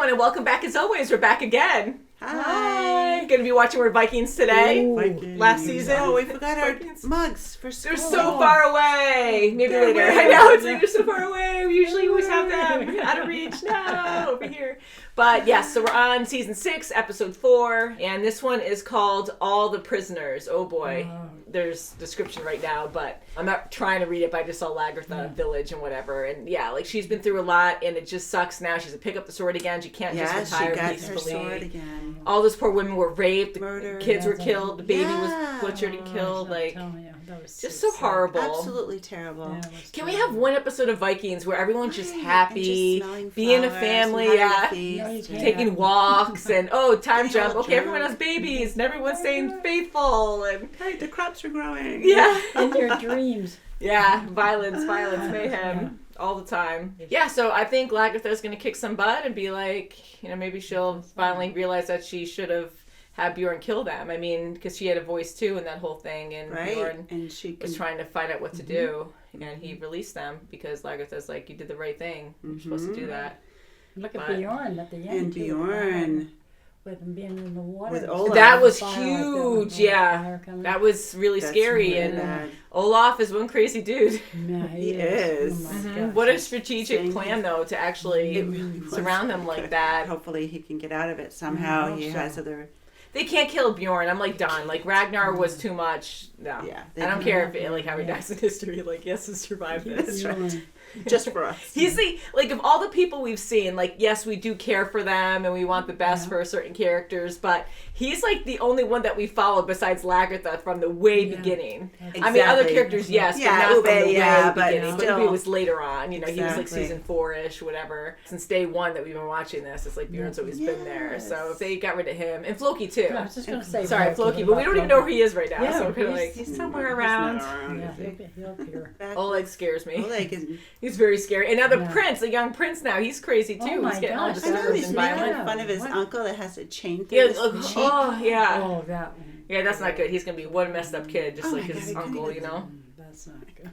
everyone, and welcome back as always. We're back again. Hi. Going to be watching more Vikings today. Vikings. Last season. Oh, we forgot our Vikings. mugs for school. They're so far away. Maybe They're later. way I know, it's away. like they're so far away. We usually always have them out of reach. No, over here. But yes, so we're on season 6, episode 4, and this one is called All the Prisoners. Oh boy. There's description right now, but I'm not trying to read it, but I just saw Lagertha Village and whatever. And yeah, like she's been through a lot, and it just sucks now. She has to pick up the sword again. She can't just retire she got peacefully. her sword again. All those poor women were raped, Murdered. the kids were killed, the baby was butchered and killed. Like, That was just so horrible. Absolutely terrible. Can we have one episode of Vikings where everyone's just happy, and just being a flowers family, and yeah, having a No, you feast. can't. taking walks, and time jump. all Okay, everyone jump. has babies, and everyone's staying faithful, and Hey, the crops are growing. yeah, In their dreams. yeah, violence, mayhem. All the time. Yeah, so I think Lagertha's going to kick some butt and be like, maybe she'll finally realize that she should have had Bjorn kill them. I mean, because she had a voice too in that whole thing, and Bjorn And she was trying to find out what to do, and he released them because Lagertha's like, you did the right thing. You're supposed to do that. Look at But- Bjorn at the end. And too, Bjorn. with him being in the water. With Olaf. That was Fire like huge, that, yeah. fire coming. That was really That's scary, really and bad. Olaf is one crazy dude. Yeah, He is. Oh my gosh. What a strategic Saying- plan, though, to actually It really was. surround them like that. Hopefully he can get out of it somehow. Yeah, He so. has other... They can't kill Bjorn. I'm like done. Like Ragnar was too much. No, Yeah, I don't care if how he dies in history. Like he has to survive this. That's right. Bjorn. Just for us. He's the of all the people we've seen. Like yes, we do care for them and we want the best for certain characters, but he's like the only one that we followed besides Lagertha from the way beginning. I mean, other Exactly. characters, yes, Yeah, but not from the Ube, way yeah, but beginning. But still. Ube was later on. He was like Exactly. season 4-ish, whatever. Since day 1 that we've been watching this, it's like Bjorn's always been there. So if they got rid of him and Floki too. I was just going to say. Sorry, Floki, but we don't even know where he is right now. Yeah, so we're kind of like he's- he's somewhere He's around. not around, Yeah, is he? he'll appear. Back- Oleg scares me. Oleg is... He's very scary. And now the Yeah. prince, the young prince now, he's crazy too. Oh my he's getting all gosh, I know disturbed he's and making violent. fun of his What? uncle that has a chain through Yeah, his cheek. oh yeah. Oh, that one. Yeah, that's not good. He's gonna be one messed up kid, just Oh like my his God, uncle, he That's not good.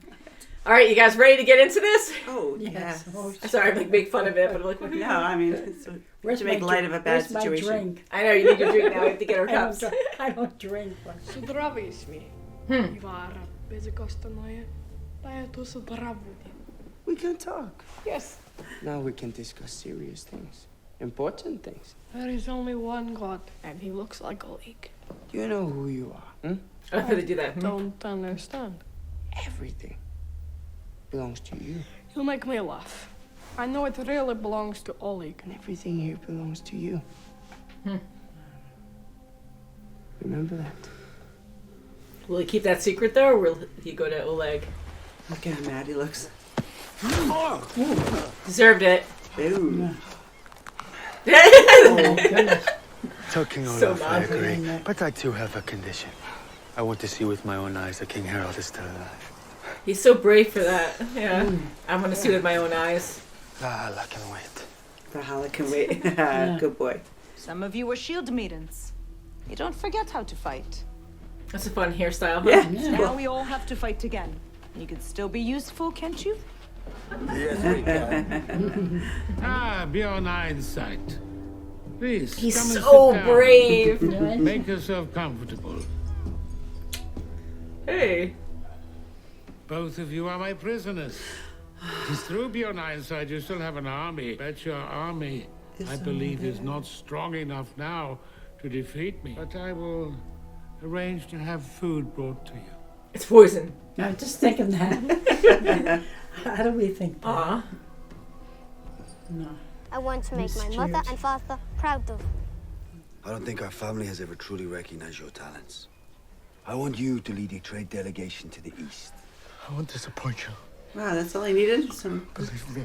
All right, you guys ready to get into this? Oh, Yes. yes. Oh, Sorry, I make fun of it, but I'm like, No, I mean, it's Where's to make my light of a bad where's my situation. drink? I know you need your drink now. We have to get our I don't, cups. I don't drink. But... Zdraviš mi. Ivara, bez kostonoje. Pa je tu se pravudi. We can talk. Yes, Now we can discuss serious things. Important things. there is only one God, and he looks like a lake. You know who you are, hmm? I have to do that. Don't understand. Everything belongs to you. You make me laugh. I know it really belongs to Oleg. And everything here belongs to you. Remember that. Will he keep that secret though, or will he go to Oleg? Look at how mad he looks. Deserved it. Ooh. Oh, goodness. Talking So Olaf, I bad. agree. But I too have a condition. I want to see with my own eyes that King Harold is still alive. He's so brave for that. Yeah, I'm gonna see with my own eyes. Ah, I can wait. Valhalla can wait. Good boy. Some of you were shield maidens. You don't forget how to fight. That's a fun hairstyle. Huh? Yeah. Now we all have to fight again. You could still be useful, can't you? Yes, we can. Ah, Bjorn Einsight. Please, He's come and so sit down. brave. Make yourself comfortable. Hey. Both of you are my prisoners. It's through Bjorn Einsight you still have an army. But your army, I believe, is not strong enough now to defeat me. But I will arrange to have food brought to you. It's poison. I'm just thinking that. How do we think that? Aw. No. I want to make my Miss mother Jude. and father proud of. I don't think our family has ever truly recognized your talents. I want you to lead a trade delegation to the east. I won't disappoint you. Wow, that's all he needed? Some... Believe me.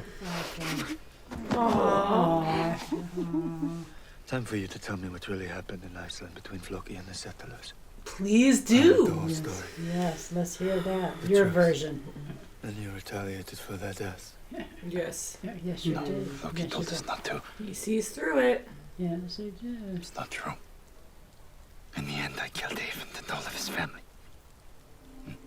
Time for you to tell me what really happened in Iceland between Floki and the settlers. Please I want the do. whole story. Yes, let's hear that. The Your truth. version. And you retaliated for their death. Yes. Yes, you No, did. Floki Yes, told you us did. not to. He sees through it. Yes, you did. It's not true. In the end, I killed Avon and all of his family.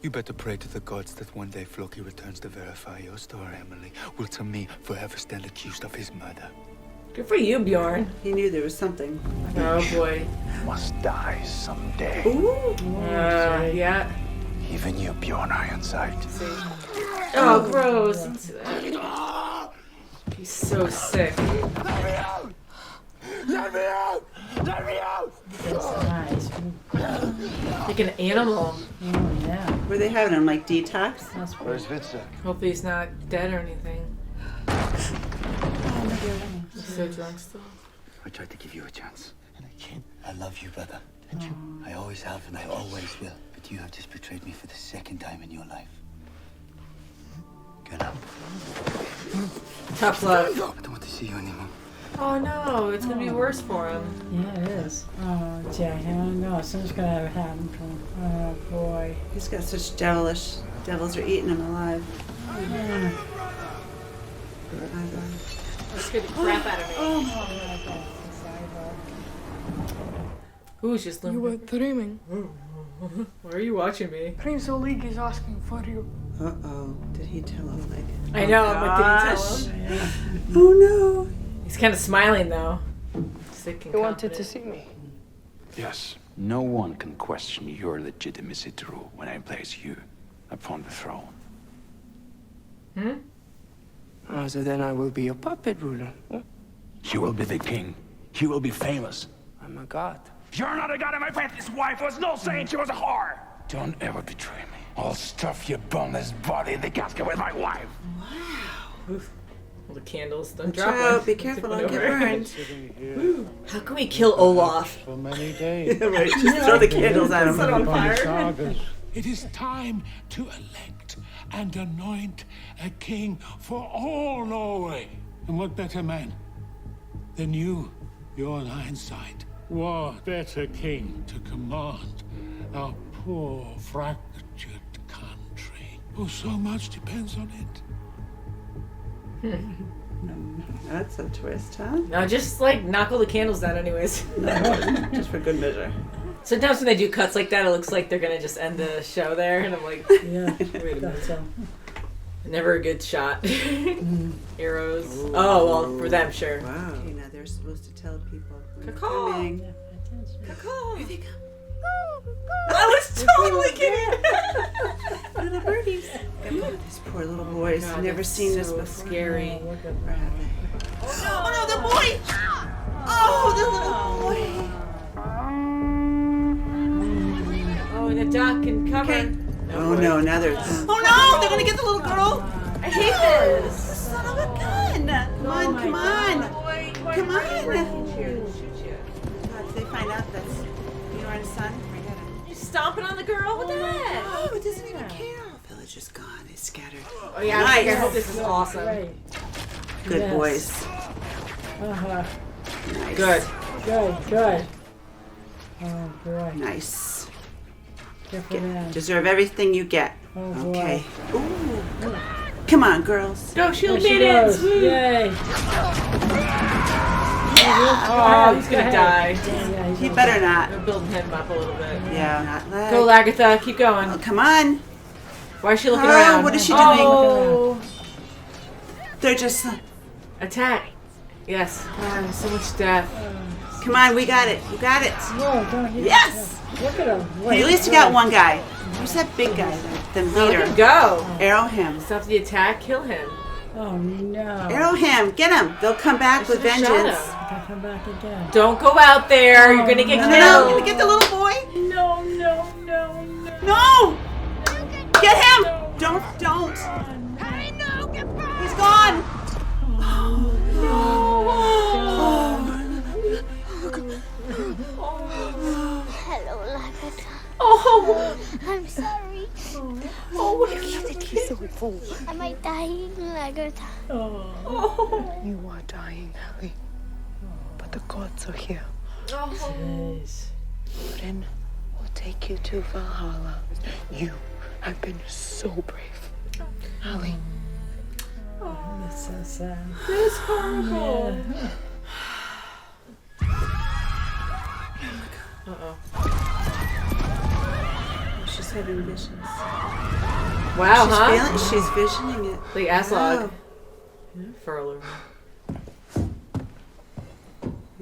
You better pray to the gods that one day Floki returns to verify your story, Emily. Will to me forever stand accused of his murder. Good for you, Bjorn. He knew there was something. Oh boy. Must die someday. Ooh. Yeah. Even you, Bjorn Ironside. Oh, gross. Don't say that. He's so sick. Let me out! Let me out! That's nice. Like an animal. Oh, yeah. Were they having him like detox? That's Where's Vitsa? Hopefully he's not dead or anything. He's so drunk still. I tried to give you a chance, and I can't. I love you, brother. Don't you? I always have, and I always will. But you have just betrayed me for the second time in your life. Get up. Tough love. I don't want to see you anymore. Oh no, it's gonna be worse for him. Yeah, it is. Oh, Jack, I don't know. Something's gonna happen to him. Oh, boy. He's got such devilish. Devils are eating him alive. That scared the crap out of me. Oh, Ooh, it's just You were dreaming. Why are you watching me? Prince Oleg is asking for you. Uh-oh. Did he tell him? Like, I know, I'm like, did he tell him? oh no. He's kind of smiling though. Sick and He wanted confident. to see me. Yes. No one can question your legitimacy true when I place you upon the throne. Oh, so then I will be your puppet ruler. Huh? You will be the king. You will be famous. I'm a god. You're not a god, and my Bethany's wife was no saint. She was a whore. Don't ever betray me. I'll stuff your boneless body in the casket with my wife. Oof. All the candles. Don't Watch drop out, one. be careful, Tip one don't get over. burned. How can we kill Olaf? For many days. Right, just throw the candles at him. Set on fire. Sagas. It is time to elect and anoint a king for all Norway. And what better man than you, Bjorn Ironside? What better king to command our poor, fractured country? Oh, so much depends on it. That's a twist, huh? No, just like knock all the candles down anyways. Just for good measure. Sometimes when they do cuts like that, it looks like they're gonna just end the show there, and I'm like, Yeah, wait a minute. that's Never a good shot. Arrows. Oh, well, for them, sure. Wow. Okay, now they're supposed to tell people when they're Caw. coming. Here they come. I was totally kidding. Little birdies. Come on, these poor little boys. God, Never that's seen this so before. scary. Or have they? Oh no, the boy! Oh, the little boy! Oh, in a duck and cover. Okay. No, Oh boy. no, now they're. Oh no, they're gonna get the little girl! I hate this. Son of a gun! Come on, come on! Come on! God, if they find out that's Bjorn's son, forget it. You stomping on the girl? What the heck? Oh, it doesn't even care. The village is gone. It's scattered. Oh yeah, Nice. I hope this is awesome. Right. Good Yes. boys. Uh-huh. Nice. Good. Good. Oh, boy. Nice. Careful, man. Deserve everything you get. Oh, boy. Okay. Ooh. Come on, girls. Go, There shield she maidens! goes. Woo. Yay. Oh, he's gonna die. Yeah, he's He gonna better die. not. We're building him up a little bit. Yeah. Not like. Go, Lagatha. Keep going. Oh, come on. Why is she looking Oh, around? what is she Oh. They're just. Attack. Yes. God, so much death. Come on, we got it. You got it. Whoa, don't hit Yes! Look at him. Hey, at least you got one guy. Who's that big guy? The Let leader. him go. Arrow him. Stop the attack. Kill him. Oh, no. Arrow him. Get him. They'll come back with should've shot vengeance. him. They'll come back again. Don't go out there. You're gonna get No, killed. no, no. Gonna get the little boy. No. No! Get him! Don't. He's gone. Hello, Lagatha. Oh. I'm sorry. Oh, what a cute Am I dying, Lagatha? Oh. You are dying, Ellie. But the gods are here. Jeez. Odin will take you to Valhalla. You have been so brave. Ellie. That's so sad. This is horrible. Uh-oh. She's having visions. Wow, huh? She's visioning it. The ass log. Wow. Furler.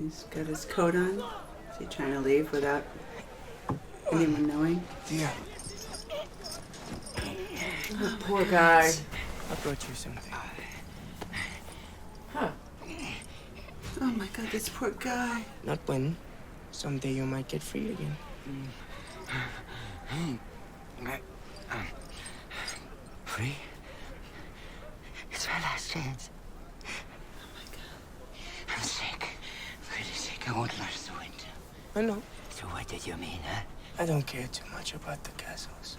He's got his coat on. Is he trying to leave without anyone knowing? Dear, Poor guy. I brought you something. Huh. Oh my God, this poor guy. Not when. Someday you might get free again. Free? It's my last chance. Oh my God. I'm sick. Pretty sick. I won't last the winter. I know. So what did you mean, huh? I don't care too much about the castles.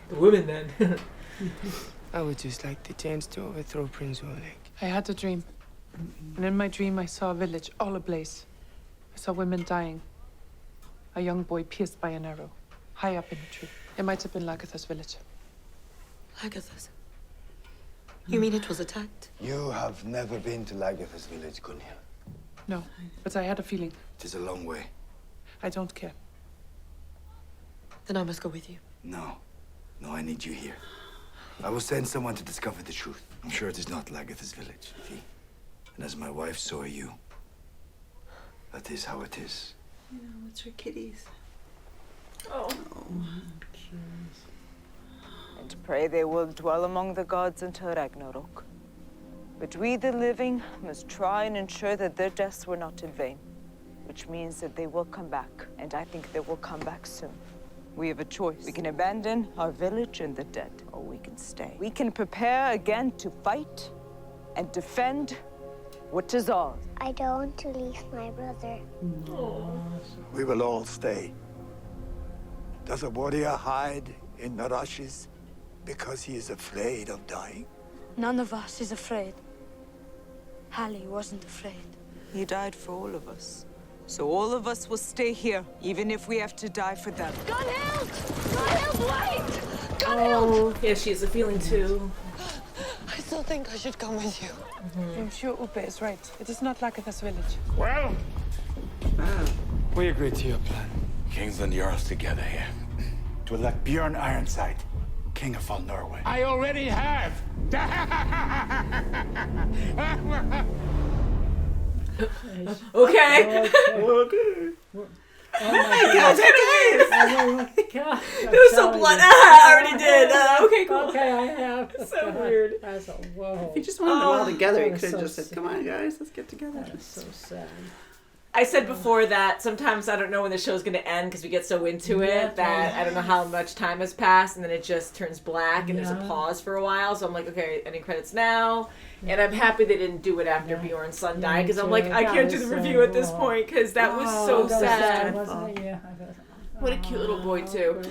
The women then. I would just like the chance to overthrow Prince Oleg. I had a dream. And in my dream, I saw a village all ablaze. I saw women dying. A young boy pierced by an arrow, high up in a tree. It might have been Lagatha's village. Lagatha's? You mean it was attacked? You have never been to Lagatha's village, Gunya. No, but I had a feeling. It is a long way. I don't care. Then I must go with you. No. No, I need you here. I will send someone to discover the truth. I'm sure it is not Lagatha's village, V. And as my wife, so are you. That is how it is. You know, it's her kitties. Oh. And pray they will dwell among the gods until Ragnarok. But we, the living, must try and ensure that their deaths were not in vain. Which means that they will come back, and I think they will come back soon. We have a choice. We can abandon our village and the dead, or we can stay. We can prepare again to fight and defend what is ours. I don't want to leave my brother. We will all stay. Does a warrior hide in the rushes because he is afraid of dying? None of us is afraid. Hallie wasn't afraid. He died for all of us. So all of us will stay here, even if we have to die for them. Gunhild! Gunhild, wait! Oh, yeah, she has a feeling too. I still think I should come with you. I'm sure Upe is right. It is not Lagatha's village. Well, We agreed to your plan. Kings and Jarls together here. To elect Bjorn Ironside, King of all Norway. I already have. Okay. Oh my God! Oh my God! It was so blunt. I already did. Okay, cool. Okay, I have. So God, weird. That's a whoa. If he just wanted them all together, he that could have was just so said, come on, guys, let's get together. That's so sad. I said before that sometimes I don't know when the show's going to end because we get so into it that I don't know how much time has passed, and then it just turns black and there's a pause for a while. So I'm like, okay, ending credits now. And I'm happy they didn't do it after Bjorn's son died because I'm like, I can't do the review at this point because that was so sad. Wasn't it? Yeah. What a cute little boy too.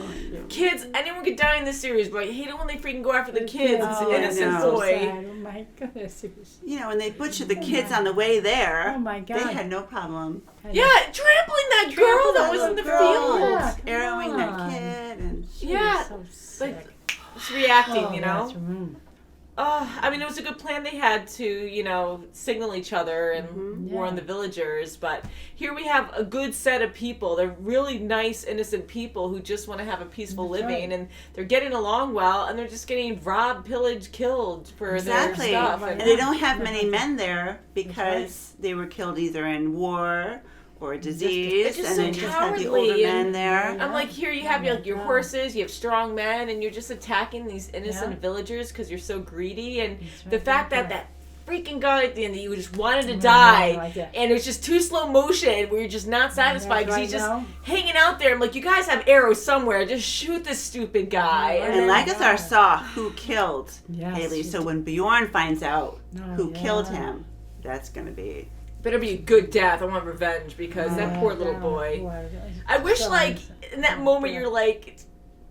Kids, anyone could die in this series, but I hate it when they freaking go after the kids. It's an innocent boy. Oh my goodness. You know, when they butchered the kids on the way there, Oh my God. they had no problem. Yeah, trampling that girl that was in the field. Arrowing that kid. And Yeah, like just reacting, you know. I mean, it was a good plan they had to, you know, signal each other and warn the villagers. But here we have a good set of people. They're really nice, innocent people who just want to have a peaceful living, and they're getting along well, and they're just getting robbed, pillaged, killed for their stuff. And they don't have many men there because they were killed either in war or disease, and they just had the older men there. I'm like, here you have your horses, you have strong men, and you're just attacking these innocent villagers because you're so greedy. And the fact that freaking guy at the end that you just wanted to die, and it was just too slow motion where you're just not satisfied because he's just hanging out there. I'm like, you guys have arrows somewhere, just shoot this stupid guy. And Lagatha saw who killed Haley, so when Bjorn finds out who killed him, that's going to be... Better be a good death. I want revenge because that poor little boy. I wish, like, in that moment you're like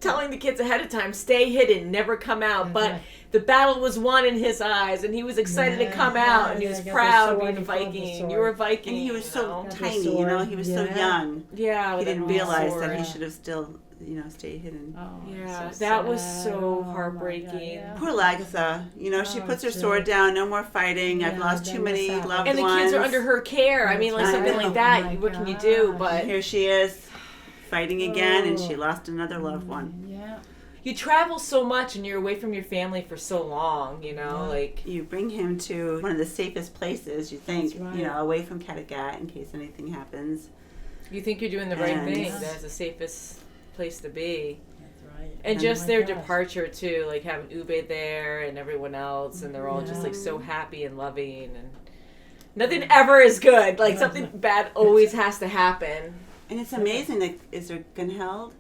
telling the kids ahead of time, stay hidden, never come out. But the battle was won in his eyes, and he was excited to come out, and he was proud being a Viking. You were a Viking. And he was so tiny, you know, he was so young. Yeah, he didn't realize that he should have still, you know, stayed hidden. Yeah, that was so heartbreaking. Poor Lagatha, you know, she puts her sword down, no more fighting, I've lost too many loved ones. And the kids are under her care. I mean, like something like that, what can you do? But here she is, fighting again, and she lost another loved one. you travel so much and you're away from your family for so long, you know, like you bring him to one of the safest places, you think, That's right. you know, away from Kattegat in case anything happens. you think you're doing the right And- thing. That's the safest place to be. That's right. And Oh just my their gosh. departure too, like having Ube there and everyone else, and they're all just like Yeah. so happy and loving, and nothing ever is good. Like something bad always has to happen. And it's amazing that is there Gunhild?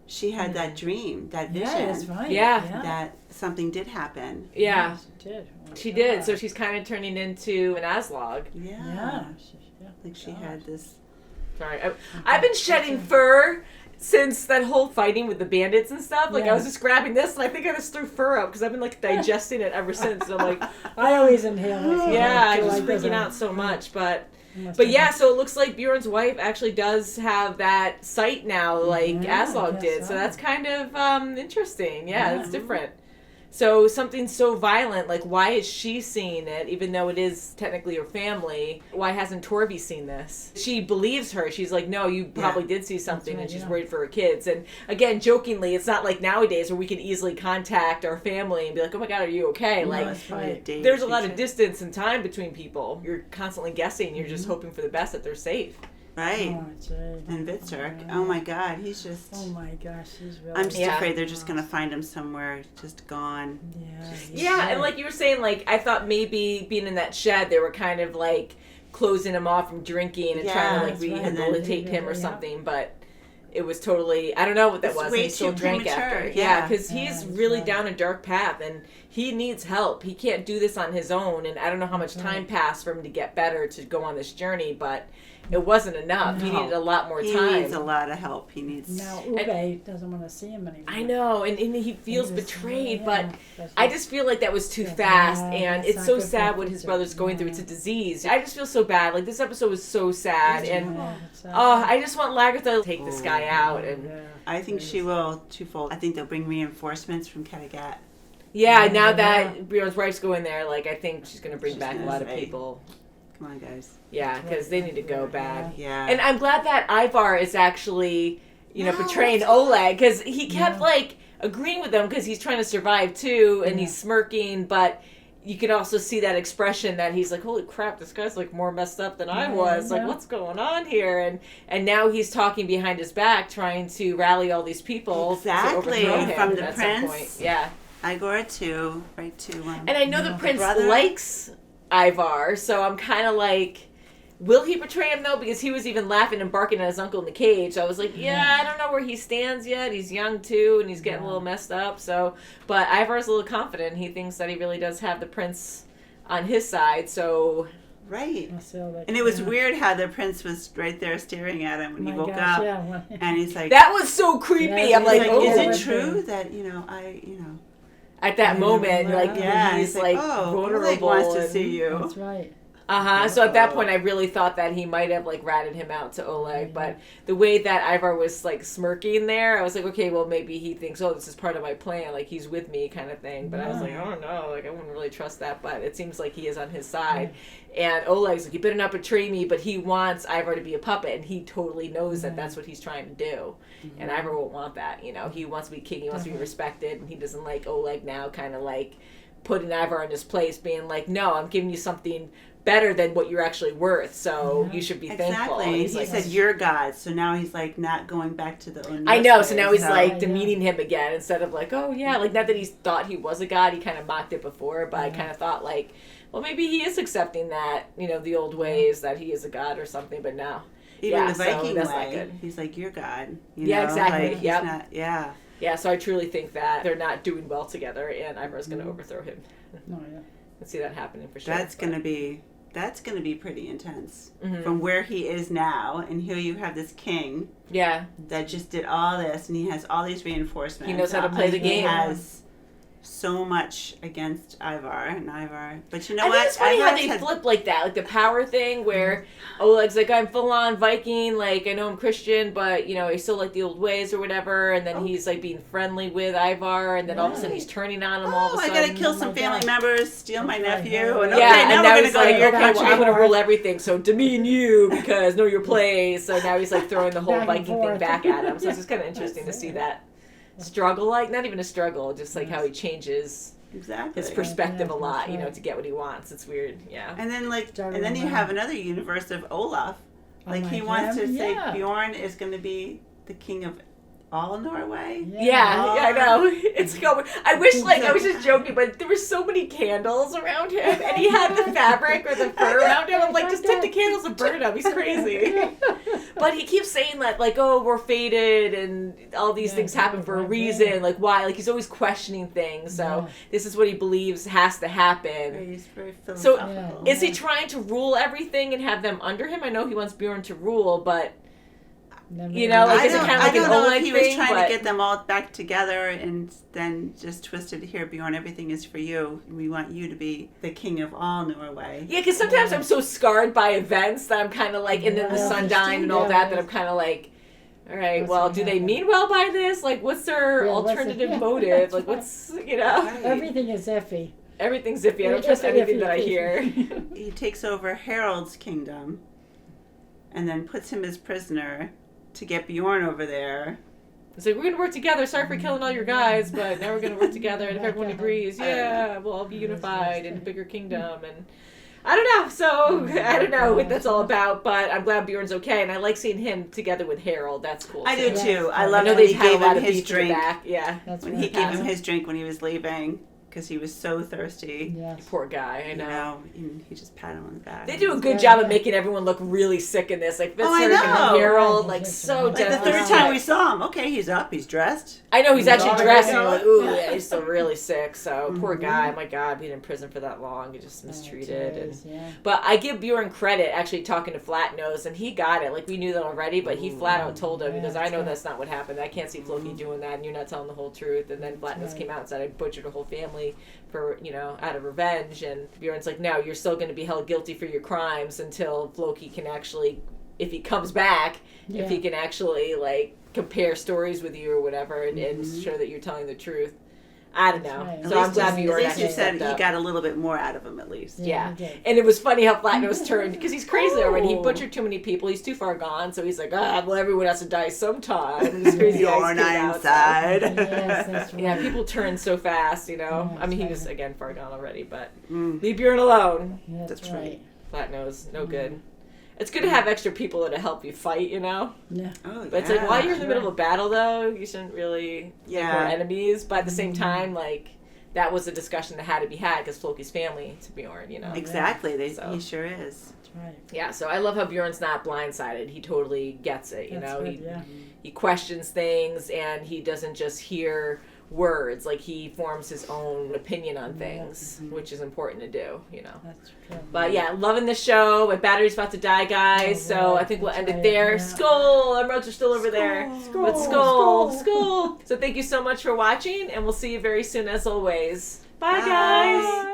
She had that dream, that vision. Yeah, that's right. Yeah. That something did happen. Yeah, She did. Oh my she God. did. So she's kind of turning into an Aslog. Yeah. Yeah. Like she had this. Sorry, I've been shedding fur since that whole fighting with the bandits and stuff. Like I was Yeah. just grabbing this, and I think I just threw fur up because I've been like digesting it ever since. And I'm like, I always inhale it. yeah, I'm Till just I freaking doesn't- out so much, but. Must But have- yeah, so it looks like Bjorn's wife actually does have that sight now, like Yeah, Aslog I did. guess So so. that's kind of interesting. Yeah, Yeah. it's different. So something so violent, like why is she seeing it, even though it is technically her family? Why hasn't Torvi seen this? She believes her. She's like, no, you probably did see something, right, and she's yeah. worried for her kids. And again, jokingly, it's not like nowadays where we can easily contact our family and be like, oh my God, are you okay? No, Like, it's probably a day there's or a lot two. of distance and time between people. You're constantly guessing. You're just hoping for the best that they're safe. Right. Oh, gee. And Vitzurk. Oh my God, he's just. Oh my gosh, he's really. I'm just Yeah. afraid they're just gonna find him somewhere, just gone. Yeah. Yeah, and like you were saying, like I thought maybe being in that shed, they were kind of like closing him off from drinking and Yeah, trying to like that's right. And then rehabilitate him or yeah. something, but it was totally, I don't know what that It's was. way And he still too drank premature, after. yeah. Yeah, because Yeah, he's that's really right. down a dark path and he needs help. He can't do this on his own, and I don't know how much time passed for him to get better to go on this journey, but it wasn't enough. He No. needed a lot more He time. needs a lot of help. He needs. Now Ube doesn't want to see him anymore. I know, and he feels He was- betrayed, yeah, but that's I what- just feel like that was too Yeah, fast, and that's it's not so good for sad what the his future. brother's going through. Yeah. It's a disease. I just feel so bad. Like, this episode was so sad, and Yeah, it's sad. I just want Lagertha to take this guy out, and Yeah. I think she will twofold. I think they'll bring reinforcements from Kattegat. yeah, now that Bjorn's wife's going there, like, I think she's going to bring She's back a gonna lot of say, people. Come on, guys. Yeah, because they need to go bad. Yeah. And I'm glad that Ivar is actually, portraying Oleg, because he kept, like, agreeing with them because he's trying to survive, too, and he's smirking, but you can also see that expression that he's like, holy crap, this guy's, like, more messed up than I was. Like, what's going on here? And now he's talking behind his back, trying to rally all these people Exactly. to overthrow him From the at some prince. point. Yeah. Igor to right to. And I know the prince brother. likes Ivar, so I'm kind of like, will he betray him though? Because he was even laughing and barking at his uncle in the cage. So I was like, yeah, I don't know where he stands yet. He's young too, and he's getting a little messed up. So, but Ivar's a little confident. He thinks that he really does have the prince on his side. So, Right. Like, And it was weird how the prince was right there staring at him when he My woke gosh, up, yeah. and he's like, that was so creepy. I'm like, oh, is it true that at that moment, like yeah, when he's it's like oh, vulnerable, Oleg wants to and- see you. That's right. So at that point, I really thought that he might have like ratted him out to Oleg. But the way that Ivar was like smirking there, I was like, okay, well maybe he thinks, oh, this is part of my plan, like he's with me, kind of thing. But I was like, I don't know, like I wouldn't really trust that. But it seems like he is on his side. And Oleg's like, you better not betray me. But he wants Ivar to be a puppet, and he totally knows that that's what he's trying to do. And Ivar won't want that. He wants to be king. He wants to be respected, and he doesn't like Oleg now, kind of like putting Ivar in his place, being like, no, I'm giving you something better than what you're actually worth, so you should be thankful. And Exactly. he's He like, said you're God, so now he's like not going back to the own. I know, so now he's like demeaning him again instead of like, oh yeah, like not that he thought he was a god, he kind of mocked it before, but I kind of thought like, well maybe he is accepting that, the old ways that he is a god or something, but no. Even yeah, the Viking so that's not way, good. he's like, you're God. Yeah, exactly. Like, Yep. he's not, yeah. Yeah, so I truly think that they're not doing well together, and Ivar's going to overthrow him. No, yeah. I see that happening for sure. That's gonna be pretty intense. Mhm. From where he is now, and here you have this king. Yeah. That just did all this, and he has all these reinforcements. He knows how to play the game. He has so much against Ivar. But you know I what? think it's funny how Ivar's they had- flip like that, like the power thing where Oleg's like, I'm full on Viking, like I know I'm Christian, but I still like the old ways or whatever, and then he's like being friendly with Ivar, and then all of a sudden he's turning on him all of a I sudden. gotta kill some family members, steal my nephew, and Yeah, okay, and now now we're he's gonna go like, to your okay, well, country. I'm gonna rule everything, so demean you because know your place. So now he's like throwing the whole Back and Viking thing forth. back at him. So it's just kind of interesting to see that struggle, like not even a struggle, just like how he changes exactly his perspective a lot, you know, to get what he wants. It's weird, yeah. And then you have another universe of Olaf. Like he wants to say Bjorn is going to be the king of all Norway. Yeah, I know. It's going. I wish, like, I was just joking, but there were so many candles around him, and he had the fabric or the fur around him. I'm like, just take the candles and burn them. He's crazy. But he keeps saying that, like, oh, we're fated, and all these things happen for a reason. Like, why? Like, he's always questioning things. So this is what he believes has to happen. He's very So philosophical. is he trying to rule everything and have them under him? I know he wants Bjorn to rule, but. You know, like, is it kind of like an know Oleg if he thing? was trying to get them all back together and then just twisted here, Bjorn, everything is for you. We want you to be the king of all Norway. Yeah, because sometimes I'm so scarred by events that I'm kind of like, and then the sun dying and all that I'm kind of like, all right, well, do they mean well by this? Like, what's their alternative motive? Like, what's, you know? Everything is iffy. Everything's iffy. I don't trust anything that I hear. He takes over Harold's kingdom and then puts him as prisoner to get Bjorn over there. It's like, we're going to work together. Sorry for killing all your guys, but now we're going to work together. And if everyone agrees, we'll all be unified in a bigger kingdom. And I don't know. So, I don't know what that's all about, but I'm glad Bjorn's okay. And I like seeing him together with Harold. That's cool. I do too. I love when he gave him his drink. Yeah. When he gave him his drink when he was leaving. Because he was so thirsty. Yes. Poor guy, I know. And he just patted him on the back. They do a good job of making everyone look really sick in this. Like, Fitzhugh and Harold, like, so Like the third time we saw him, okay, he's up, he's dressed. I know, he's actually dressed, and you're like, ooh, yeah, he's still really sick. So, poor guy, my God, being in prison for that long, he just mistreated. But I give Bjorn credit, actually, talking to Flatnose, and he got it. Like, we knew that already, but he flat out told him, because I know that's not what happened. I can't see Floki doing that, and you're not telling the whole truth. And then Flatnose came out and said, I butchered a whole family for, you know, out of revenge. And Bjorn's like, no, you're still going to be held guilty for your crimes until Floki can actually, if he comes back, if he can actually, like, compare stories with you or whatever and show that you're telling the truth. I don't know. So I'm glad Bjorn at least you said he got a little bit more out of him, at least. Yeah. And it was funny how Flatnose turned, because he's crazy already. He butchered too many people. He's too far gone. So he's like, well, everyone has to die sometime. And this crazy Bjorn Ironside. Yes, that's right. Yeah, people turn so fast, you know. I mean, he was, again, far gone already, but leave Bjorn alone. That's right. Flatnose, no good. It's good to have extra people to help you fight, you know? Yeah. Oh, but it's like, while you're in the middle of a battle, though, you shouldn't really make more enemies. But at the same time, like, that was a discussion that had to be had because Floki's family to Bjorn, you know? Exactly. He sure is. That's right. Yeah, so I love how Bjorn's not blindsided. He totally gets it, you know? He questions things, and he doesn't just hear words. Like, he forms his own opinion on things, which is important to do, you know. That's true. But yeah, loving the show. My battery's about to die, guys, so I think we'll end it there. Skull! Our mugs are still over there. But Skull! So thank you so much for watching, and we'll see you very soon as always. Bye. Guys!